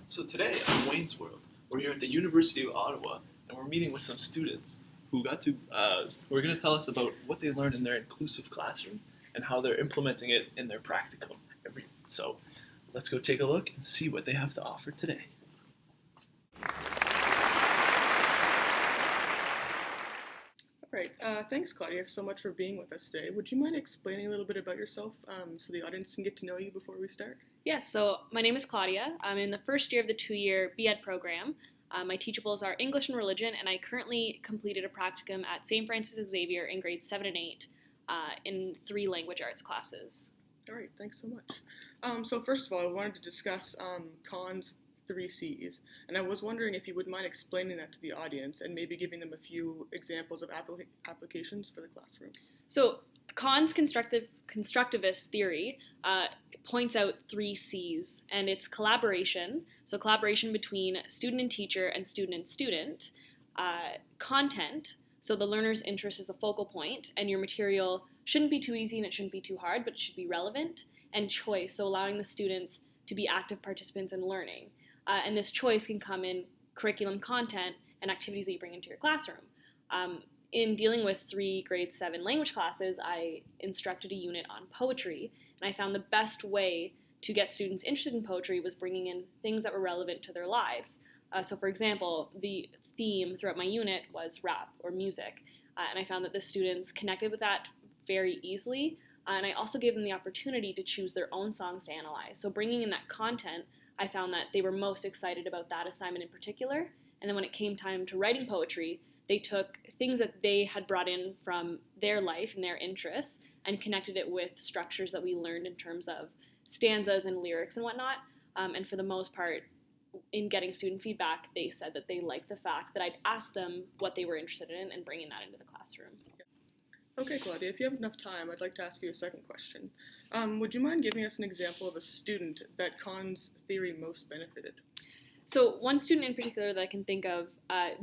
So today on Wayne's World, we're here at the University of Ottawa, and we're meeting with some students who who are going to tell us about what they learned in their inclusive classrooms and how they're implementing it in their practicum. So let's go take a look and see what they have to offer today. All right. Thanks, Claudia, so much for being with us today. Would you mind explaining a little bit about yourself so the audience can get to know you before we start? Yes, so my name is Claudia. I'm in the first year of the 2-year BEd program. My teachables are English and Religion, and I currently completed a practicum at St. Francis Xavier in grades 7 and 8 in 3 language arts classes. All right, thanks so much. So first of all, I wanted to discuss Khan's 3 C's, and I was wondering if you would mind explaining that to the audience and maybe giving them a few examples of applications for the classroom. So Khan's constructivist theory points out 3 C's, and it's collaboration, so collaboration between student and teacher and student, content, so the learner's interest is the focal point, and your material shouldn't be too easy and it shouldn't be too hard, but it should be relevant, and choice, so allowing the students to be active participants in learning. And this choice can come in curriculum content and activities that you bring into your classroom. In dealing with 3 grade 7 language classes, I instructed a unit on poetry, and I found the best way to get students interested in poetry was bringing in things that were relevant to their lives. So for example, the theme throughout my unit was rap or music, and I found that the students connected with that very easily, and I also gave them the opportunity to choose their own songs to analyze. So bringing in that content, I found that they were most excited about that assignment in particular, and then when it came time to writing poetry, they took things that they had brought in from their life and their interests and connected it with structures that we learned in terms of stanzas and lyrics and whatnot. And for the most part, in getting student feedback, they said that they liked the fact that I'd asked them what they were interested in and bringing that into the classroom. Okay, Claudia, if you have enough time, I'd like to ask you a second question. Would you mind giving us an example of a student that Khan's theory most benefited? So one student in particular that I can think of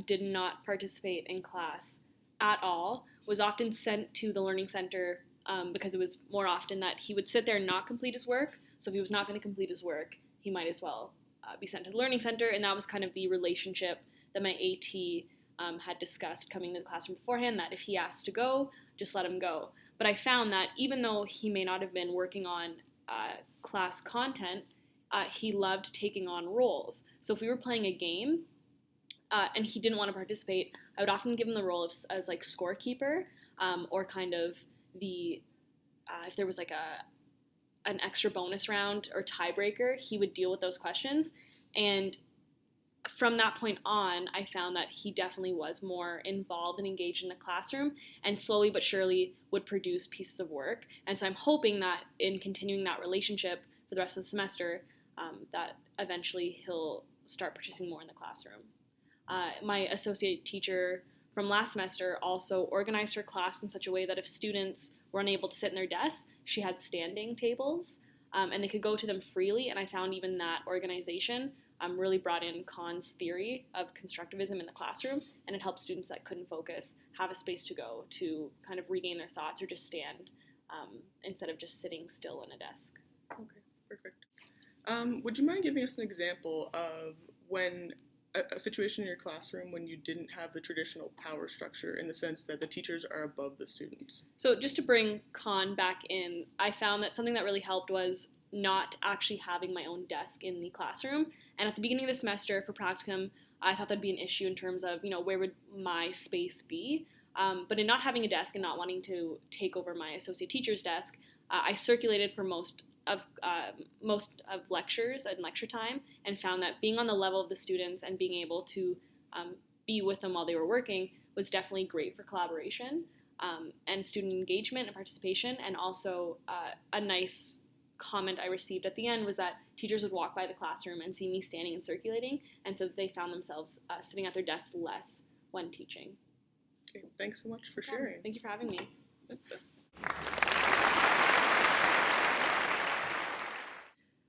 did not participate in class at all, was often sent to the Learning Center because it was more often that he would sit there and not complete his work. So if he was not going to complete his work, he might as well be sent to the Learning Center, and that was kind of the relationship that my AT had discussed coming to the classroom beforehand, that if he asked to go, just let him go. But I found that even though he may not have been working on class content, he loved taking on roles. So if we were playing a game and he didn't want to participate, I would often give him the role as like scorekeeper or kind of the, if there was like an extra bonus round or tiebreaker, he would deal with those questions. And from that point on, I found that he definitely was more involved and engaged in the classroom and slowly but surely would produce pieces of work. And so I'm hoping that in continuing that relationship for the rest of the semester, that eventually he'll start participating more in the classroom. My associate teacher from last semester also organized her class in such a way that if students were unable to sit in their desks, she had standing tables, and they could go to them freely, and I found even that organization really brought in Khan's theory of constructivism in the classroom, and it helped students that couldn't focus have a space to go to kind of regain their thoughts or just stand instead of just sitting still in a desk. Okay, perfect. Would you mind giving us an example of when a situation in your classroom when you didn't have the traditional power structure in the sense that the teachers are above the students? So just to bring Khan back in, I found that something that really helped was not actually having my own desk in the classroom. And at the beginning of the semester for practicum, I thought that'd be an issue in terms of, where would my space be? But in not having a desk and not wanting to take over my associate teacher's desk, I circulated for most of lectures and lecture time, and found that being on the level of the students and being able to be with them while they were working was definitely great for collaboration and student engagement and participation. And also a nice comment I received at the end was that teachers would walk by the classroom and see me standing and circulating, and so they found themselves sitting at their desks less when teaching. Okay, thanks so much for sharing. Thank you for having me.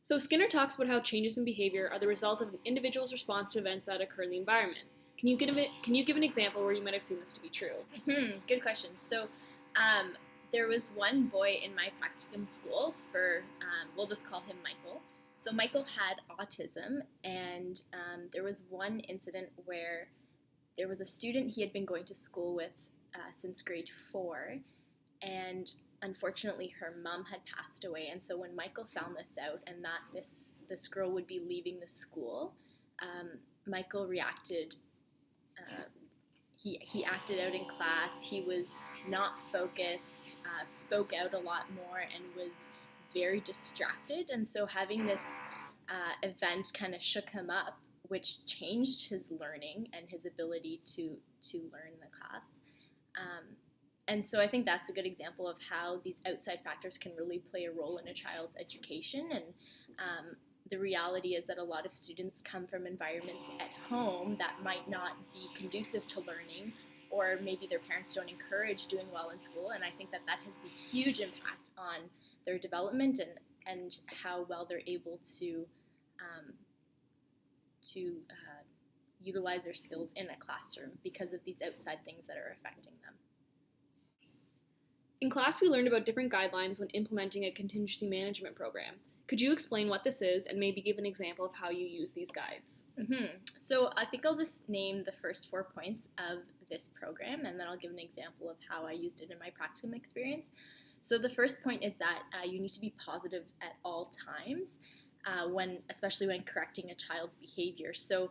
So Skinner talks about how changes in behavior are the result of an individual's response to events that occur in the environment. Can you give an example where you might have seen this to be true? Good question. So there was one boy in my practicum school we'll just call him Michael. So Michael had autism, and there was one incident where there was a student he had been going to school with since grade 4, and unfortunately her mom had passed away. And so when Michael found this out and that this girl would be leaving the school, Michael reacted. He acted out in class. He was not focused, spoke out a lot more, and was very distracted. And so having this event kind of shook him up, which changed his learning and his ability to learn the class. And so I think that's a good example of how these outside factors can really play a role in a child's education. And the reality is that a lot of students come from environments at home that might not be conducive to learning, or maybe their parents don't encourage doing well in school. And I think that has a huge impact on their development and how well they're able to utilize their skills in a classroom because of these outside things that are affecting them. In class, we learned about different guidelines when implementing a contingency management program. Could you explain what this is and maybe give an example of how you use these guides? So I think I'll just name the first 4 points of this program, and then I'll give an example of how I used it in my practicum experience. So the first point is that you need to be positive at all times, especially when correcting a child's behavior. So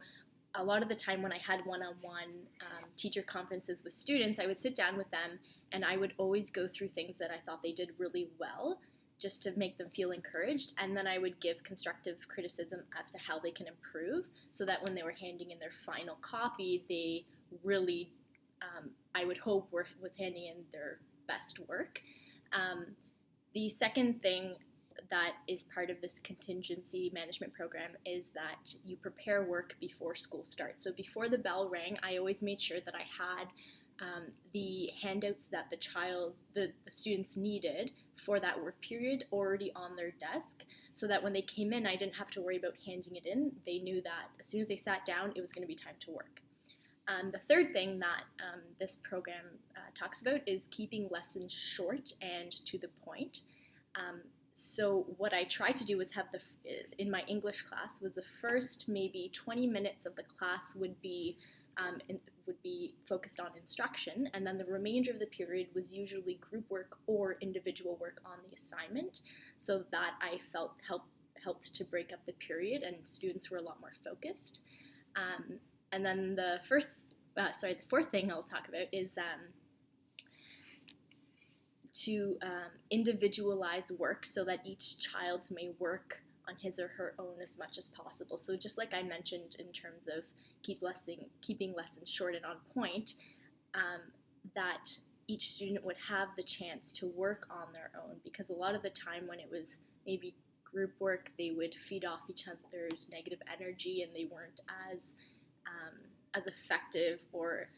a lot of the time when I had one-on-one teacher conferences with students, I would sit down with them and I would always go through things that I thought they did really well, just to make them feel encouraged, and then I would give constructive criticism as to how they can improve, so that when they were handing in their final copy, they really, I would hope, was handing in their best work. The second thing that is part of this contingency management program is that you prepare work before school starts. So before the bell rang, I always made sure that I had the handouts that the students needed for that work period already on their desk, so that when they came in, I didn't have to worry about handing it in. They knew that as soon as they sat down, it was going to be time to work. The third thing that this program talks about is keeping lessons short and to the point. So what I tried to do was have in my English class, was the first maybe 20 minutes of the class would be focused on instruction, and then the remainder of the period was usually group work or individual work on the assignment, so that I felt helped to break up the period and students were a lot more focused. And then the fourth thing I'll talk about is to individualize work so that each child may work on his or her own as much as possible. So just like I mentioned in terms of keeping lessons short and on point, that each student would have the chance to work on their own, because a lot of the time when it was maybe group work, they would feed off each other's negative energy and they weren't as effective, or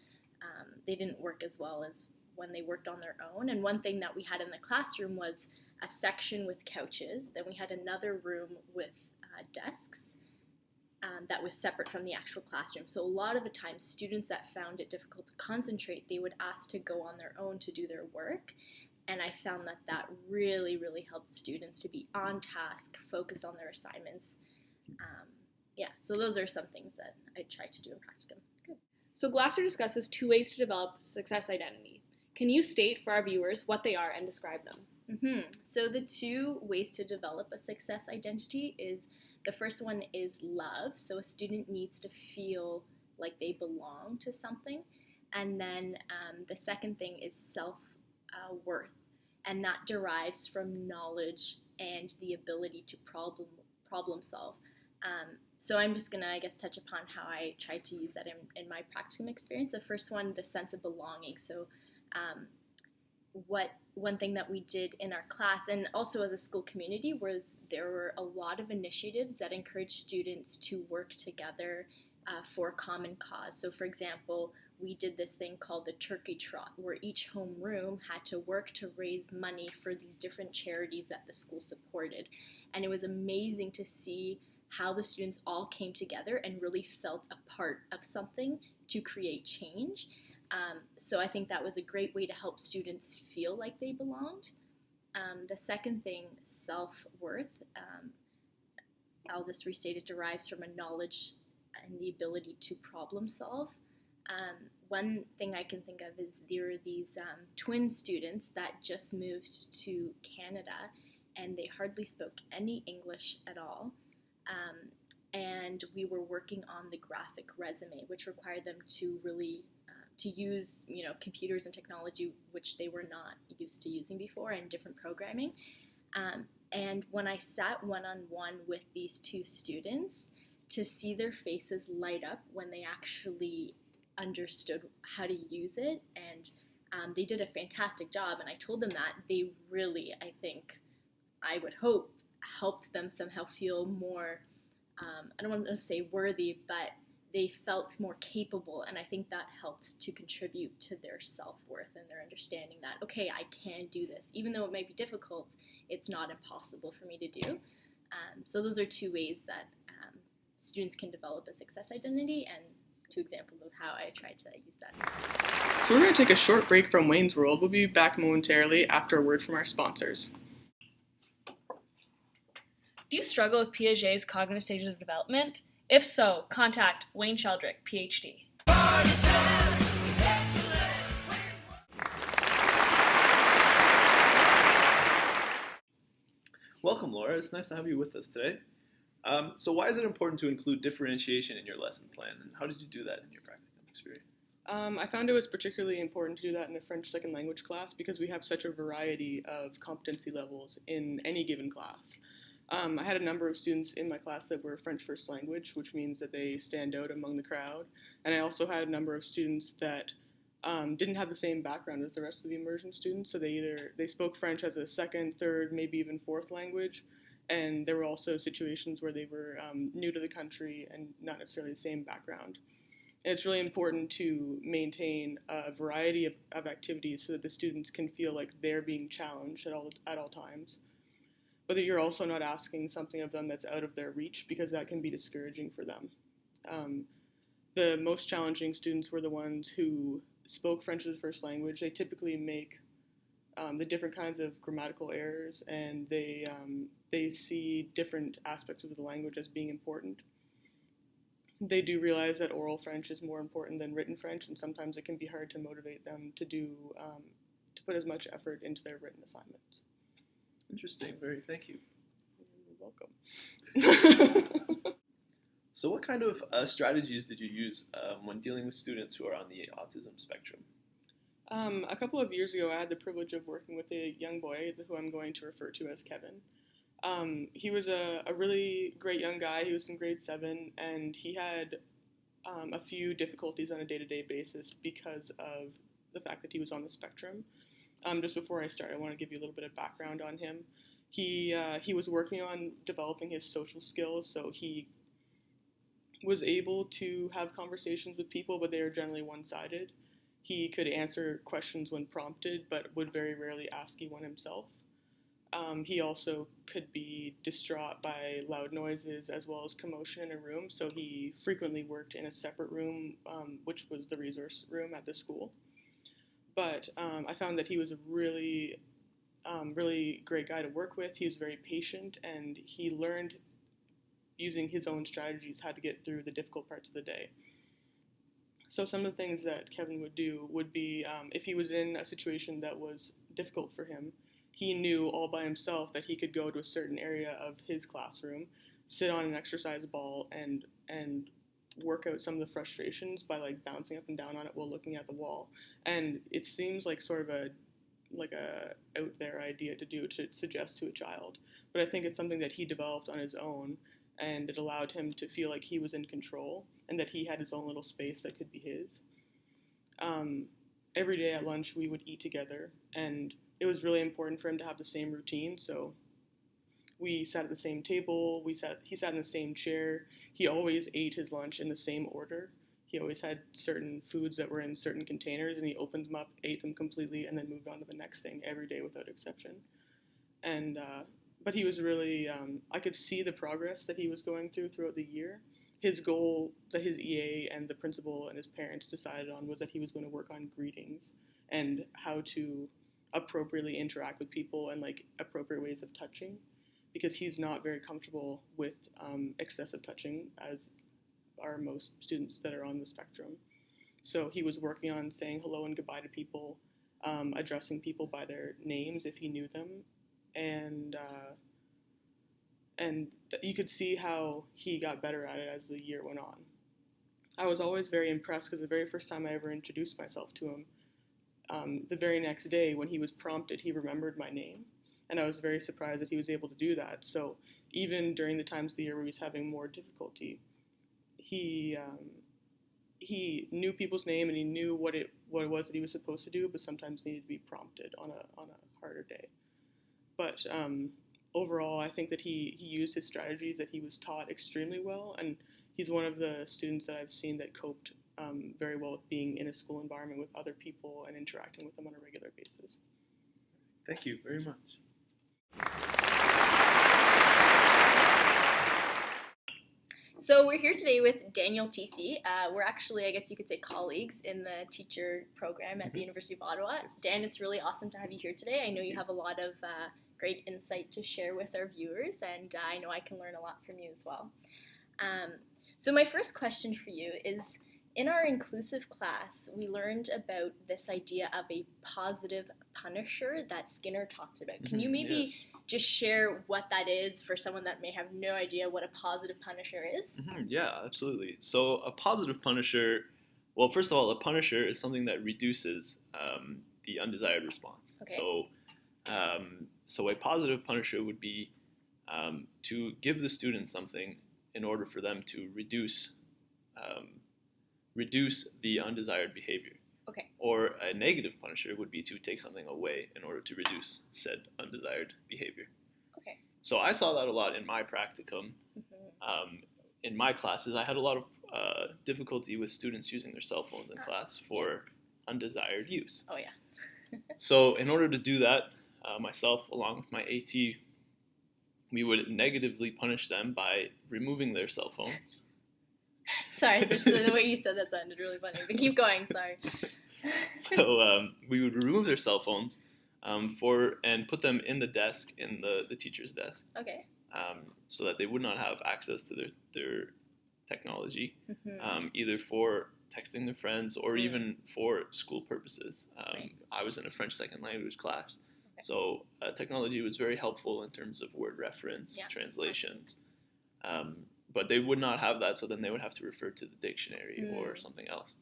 they didn't work as well as when they worked on their own. And one thing that we had in the classroom was a section with couches. Then we had another room with desks that was separate from the actual classroom. So a lot of the time, students that found it difficult to concentrate, they would ask to go on their own to do their work. And I found that really, really helped students to be on task, focus on their assignments. So those are some things that I tried to do in practicum. So Glasser discusses 2 ways to develop success identity. Can you state for our viewers what they are and describe them? So the 2 ways to develop a success identity is, the first one is love. So a student needs to feel like they belong to something. And then the second thing is self-worth. And that derives from knowledge and the ability to problem solve. So I'm just going to, I guess, touch upon how I tried to use that in my practicum experience. The first one, the sense of belonging. So one thing that we did in our class, and also as a school community, was there were a lot of initiatives that encouraged students to work together for a common cause. So for example, we did this thing called the Turkey Trot, where each homeroom had to work to raise money for these different charities that the school supported. And it was amazing to see how the students all came together and really felt a part of something to create change. So I think that was a great way to help students feel like they belonged. The second thing, self-worth. I'll just restate, it derives from a knowledge and the ability to problem solve. One thing I can think of is there are these twin students that just moved to Canada, and they hardly spoke any English at all. And we were working on the graphic resume, which required them to really to use computers and technology which they were not used to using before, and different programming. And when I sat one-on-one with these two students, to see their faces light up when they actually understood how to use it, and they did a fantastic job, and I told them that they really, I would hope, helped them somehow feel more, I don't want to say worthy, but they felt more capable, and I think that helped to contribute to their self-worth and their understanding that, okay, I can do this. Even though it might be difficult, it's not impossible for me to do. So those are two ways that students can develop a success identity, and two examples of how I try to use that. So we're going to take a short break from Wayne's World. We'll be back momentarily after a word from our sponsors. Do you struggle with Piaget's cognitive stages of development? If so, contact Wayne Sheldrick, PhD. Welcome, Laura. It's nice to have you with us today. So why is it important to include differentiation in your lesson plan, and how did you do that in your practicum experience? I found it was particularly important to do that in a French second language class because we have such a variety of competency levels in any given class. I had a number of students in my class that were French first language, which means that they stand out among the crowd. And I also had a number of students that didn't have the same background as the rest of the immersion students. So they spoke French as a second, third, maybe even fourth language. And there were also situations where they were new to the country and not necessarily the same background. And it's really important to maintain a variety of activities so that the students can feel like they're being challenged at all times. But that you're also not asking something of them that's out of their reach, because that can be discouraging for them. The most challenging students were the ones who spoke French as a first language. They typically make the different kinds of grammatical errors, and they see different aspects of the language as being important. They do realize that oral French is more important than written French, and sometimes it can be hard to motivate them to put as much effort into their written assignments. Interesting. Thank you. You're welcome. So what kind of strategies did you use when dealing with students who are on the autism spectrum? A couple of years ago, I had the privilege of working with a young boy who I'm going to refer to as Kevin. He was a really great young guy. He was in grade 7, and he had a few difficulties on a day-to-day basis because of the fact that he was on the spectrum. Just before I start, I want to give you a little bit of background on him. He was working on developing his social skills, so he was able to have conversations with people, but they were generally one-sided. He could answer questions when prompted, but would very rarely ask you one himself. He also could be distraught by loud noises as well as commotion in a room, so he frequently worked in a separate room, which was the resource room at the school. But I found that he was a really great guy to work with. He was very patient, and he learned using his own strategies how to get through the difficult parts of the day. So some of the things that Kevin would do would be, if he was in a situation that was difficult for him, he knew all by himself that he could go to a certain area of his classroom, sit on an exercise ball, and work out some of the frustrations by bouncing up and down on it while looking at the wall. And it seems like sort of a out there idea to do, to suggest to a child, but I think it's something that he developed on his own, and it allowed him to feel like he was in control and that he had his own little space that could be his. Every day at lunch we would eat together, and it was really important for him to have the same routine. So we sat at the same table, he sat in the same chair. He always ate his lunch in the same order. He always had certain foods that were in certain containers, and he opened them up, ate them completely, and then moved on to the next thing every day without exception. And but he was really, I could see the progress that he was going throughout the year. His goal that his EA and the principal and his parents decided on was that he was going to work on greetings and how to appropriately interact with people and appropriate ways of touching, because he's not very comfortable with excessive touching, as are most students that are on the spectrum. So he was working on saying hello and goodbye to people, addressing people by their names if he knew them, and you could see how he got better at it as the year went on. I was always very impressed because the very first time I ever introduced myself to him, the very next day when he was prompted, he remembered my name, and I was very surprised that he was able to do that. So even during the times of the year where he was having more difficulty, he knew people's name and he knew what it was that he was supposed to do, but sometimes needed to be prompted on a harder day. But overall, I think that he used his strategies that he was taught extremely well, and he's one of the students that I've seen that coped very well with being in a school environment with other people and interacting with them on a regular basis. Thank you very much. So we're here today with Daniel TC. We're actually, I guess you could say, colleagues in the teacher program at the University of Ottawa. Dan, it's really awesome to have you here today. I know you have a lot of great insight to share with our viewers, and I know I can learn a lot from you as well. So my first question for you is, in our inclusive class, we learned about this idea of a positive punisher that Skinner talked about. Can you maybe just share what that is for someone that may have no idea what a positive punisher is? Yeah, absolutely. So a positive punisher, well, first of all, a punisher is something that reduces the undesired response. Okay. So a positive punisher would be to give the student something in order for them to reduce the undesired behavior. Okay. Or a negative punisher would be to take something away in order to reduce said undesired behavior. Okay. So I saw that a lot in my practicum. In my classes, I had a lot of difficulty with students using their cell phones in class for undesired use. Oh, yeah. So in order to do that, myself, along with my AT, we would negatively punish them by removing their cell phones. Sorry, the way you said that sounded really funny. But keep going, sorry. So we would remove their cell phones and put them in the desk, in the teacher's desk. Okay. So that they would not have access to their technology, either for texting their friends or even for school purposes. Right. I was in a French second language class, so technology was very helpful in terms of word reference, translations. But they would not have that, so then they would have to refer to the dictionary or something else.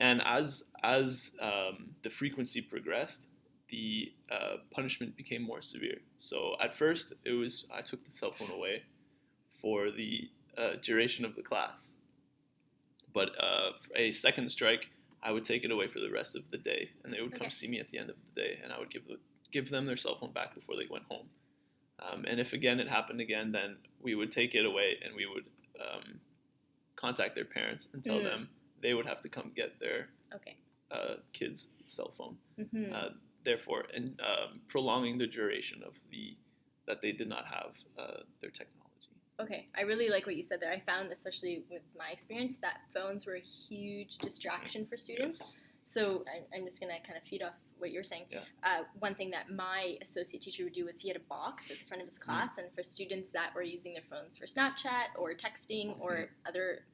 And as the frequency progressed, the punishment became more severe. So at first, I took the cell phone away for the duration of the class. But for a second strike, I would take it away for the rest of the day, and they would come see me at the end of the day, and I would give them their cell phone back before they went home. And if again it happened again, then we would take it away and we would contact their parents and tell them they would have to come get their kid's cell phone. Therefore, prolonging the duration of that they did not have their technology. Okay, I really like what you said there. I found, especially with my experience, that phones were a huge distraction for students. Yes. So I'm just going to kind of feed off what you're saying. Yeah. One thing that my associate teacher would do was he had a box at the front of his class, and for students that were using their phones for Snapchat or texting or other,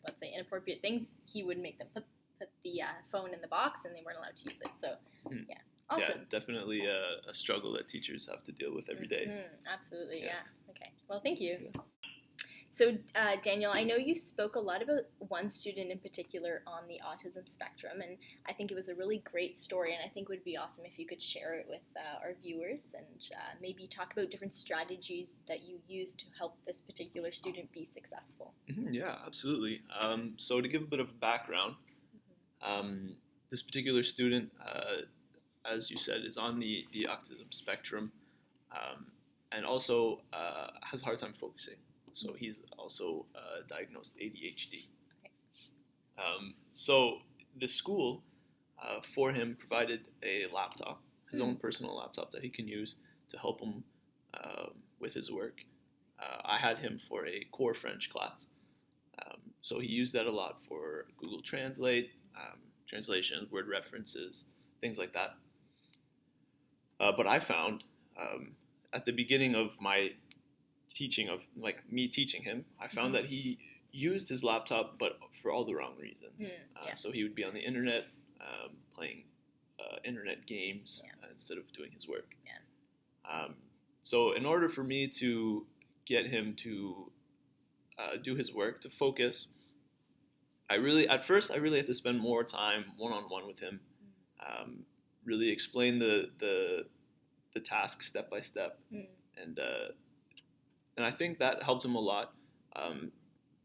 let's say, inappropriate things, he would make them put the phone in the box, and they weren't allowed to use it. So, yeah, awesome. Yeah, definitely a struggle that teachers have to deal with every day. Absolutely, Yes. yeah. Okay, well, thank you. Yeah. So, Daniel, I know you spoke a lot about one student in particular on the autism spectrum, and I think it was a really great story, and I think it would be awesome if you could share it with our viewers and maybe talk about different strategies that you use to help this particular student be successful. Yeah, absolutely. So to give a bit of background, this particular student, as you said, is on the autism spectrum and also has a hard time focusing. So he's also diagnosed ADHD. Okay. So the school, for him, provided a laptop, his own personal laptop that he can use to help him with his work. I had him for a core French class. So he used that a lot for Google Translate, translations, word references, things like that. But I found, at the beginning of my teaching, of like me teaching him, I found that he used his laptop, but for all the wrong reasons. So he would be on the internet playing internet games instead of doing his work. So in order for me to get him to do his work, to focus, at first I really had to spend more time one-on-one with him, really explain the task step by step, and I think that helped him a lot.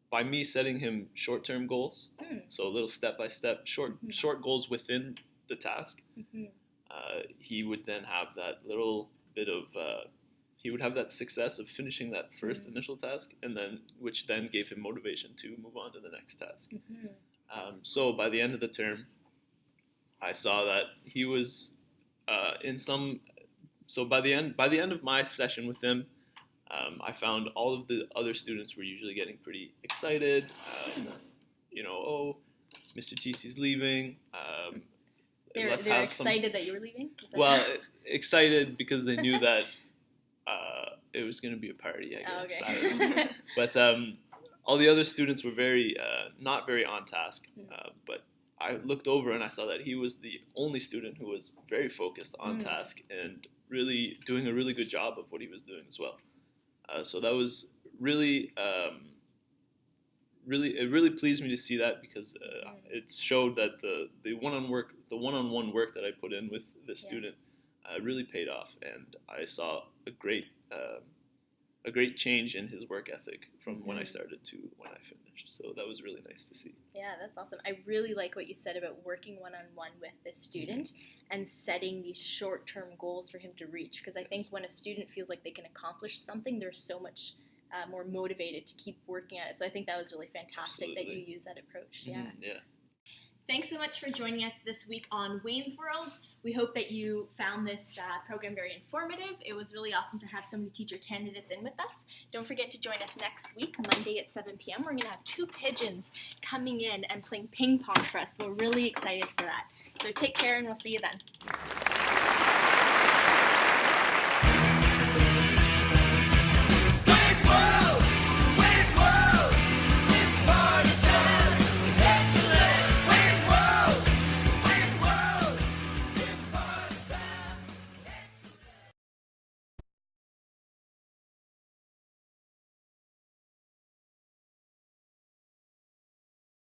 By me setting him short-term goals, so little step-by-step short goals within the task, he would then have that little bit of he would have that success of finishing that first initial task, and then which then gave him motivation to move on to the next task. So by the end of the term, I saw that he was in some. So by the end of my session with him, I found all of the other students were usually getting pretty excited. Oh, Mr. TC's leaving. They were excited that you were leaving? Well, excited because they knew that it was going to be a party, I guess. Oh, okay. I don't know. But all the other students were not very on task. But I looked over and I saw that he was the only student who was very focused on task and really doing a really good job of what he was doing as well. So that was really, it really pleased me to see that, because it showed that the one-on-one work that I put in with the student really paid off, and I saw a great change in his work ethic from when I started to when I finished. So that was really nice to see. Yeah, that's awesome. I really like what you said about working one-on-one with the student and setting these short-term goals for him to reach, because I think when a student feels like they can accomplish something, they're so much more motivated to keep working at it. So I think that was really fantastic that you use that approach. Yeah. Thanks so much for joining us this week on Wayne's World. We hope that you found this program very informative. It was really awesome to have so many teacher candidates in with us. Don't forget to join us next week, Monday at 7 p.m. We're going to have 2 pigeons coming in and playing ping pong for us. We're really excited for that. So take care, and we'll see you then.